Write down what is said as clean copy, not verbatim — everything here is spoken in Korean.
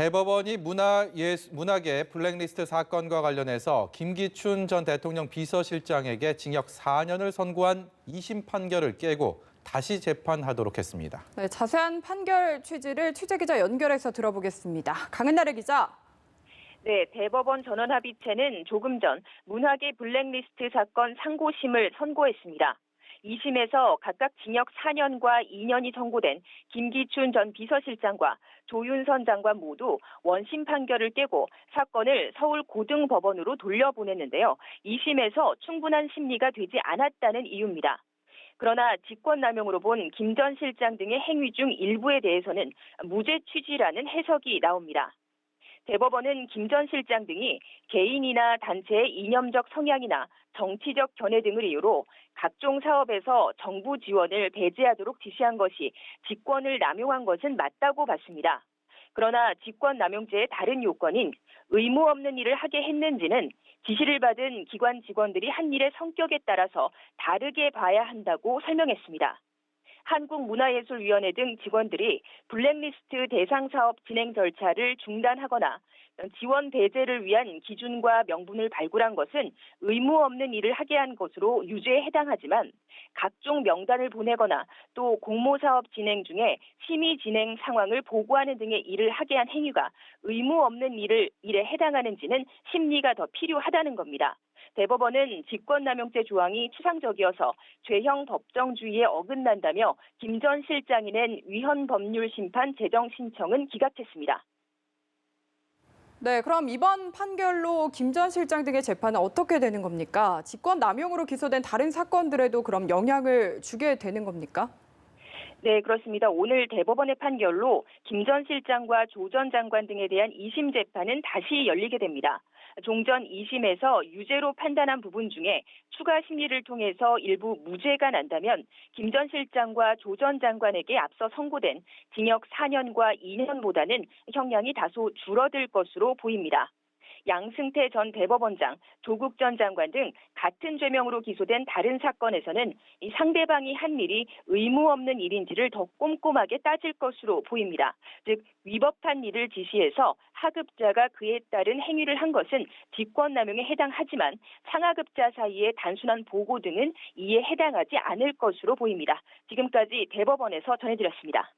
대법원이 문학의 블랙리스트 사건과 관련해서 김기춘 전 대통령 비서실장에게 징역 4년을 선고한 2심 판결을 깨고 다시 재판하도록 했습니다. 네, 자세한 판결 취지를 취재기자 연결해서 들어보겠습니다. 강은나래 기자. 네, 대법원 전원합의체는 조금 전 문학의 블랙리스트 사건 상고심을 선고했습니다. 2심에서 각각 징역 4년과 2년이 선고된 김기춘 전 비서실장과 조윤선 장관 모두 원심 판결을 깨고 사건을 서울 고등법원으로 돌려보냈는데요. 2심에서 충분한 심리가 되지 않았다는 이유입니다. 그러나 직권남용으로 본 김 전 실장 등의 행위 중 일부에 대해서는 무죄 취지라는 해석이 나옵니다. 대법원은 김 전 실장 등이 개인이나 단체의 이념적 성향이나 정치적 견해 등을 이유로 각종 사업에서 정부 지원을 배제하도록 지시한 것이 직권을 남용한 것은 맞다고 봤습니다. 그러나 직권남용죄의 다른 요건인 의무 없는 일을 하게 했는지는 지시를 받은 기관 직원들이 한 일의 성격에 따라서 다르게 봐야 한다고 설명했습니다. 한국문화예술위원회 등 직원들이 블랙리스트 대상 사업 진행 절차를 중단하거나 지원 배제를 위한 기준과 명분을 발굴한 것은 의무 없는 일을 하게 한 것으로 유죄에 해당하지만 각종 명단을 보내거나 또 공모사업 진행 중에 심의 진행 상황을 보고하는 등의 일을 하게 한 행위가 의무 없는 일에 해당하는지는 심리가 더 필요하다는 겁니다. 대법원은 직권남용죄 조항이 추상적이어서 죄형 법정주의에 어긋난다며 김 전 실장이 낸 위헌 법률 심판 재정 신청은 기각했습니다. 네, 그럼 이번 판결로 김 전 실장 등의 재판은 어떻게 되는 겁니까? 직권남용으로 기소된 다른 사건들에도 그럼 영향을 주게 되는 겁니까? 네, 그렇습니다. 오늘 대법원의 판결로 김 전 실장과 조 전 장관 등에 대한 2심 재판은 다시 열리게 됩니다. 종전 2심에서 유죄로 판단한 부분 중에 추가 심리를 통해서 일부 무죄가 난다면 김 전 실장과 조 전 장관에게 앞서 선고된 징역 4년과 2년보다는 형량이 다소 줄어들 것으로 보입니다. 양승태 전 대법원장, 조국 전 장관 등 같은 죄명으로 기소된 다른 사건에서는 이 상대방이 한 일이 의무 없는 일인지를 더 꼼꼼하게 따질 것으로 보입니다. 즉 위법한 일을 지시해서 하급자가 그에 따른 행위를 한 것은 직권남용에 해당하지만 상하급자 사이의 단순한 보고 등은 이에 해당하지 않을 것으로 보입니다. 지금까지 대법원에서 전해드렸습니다.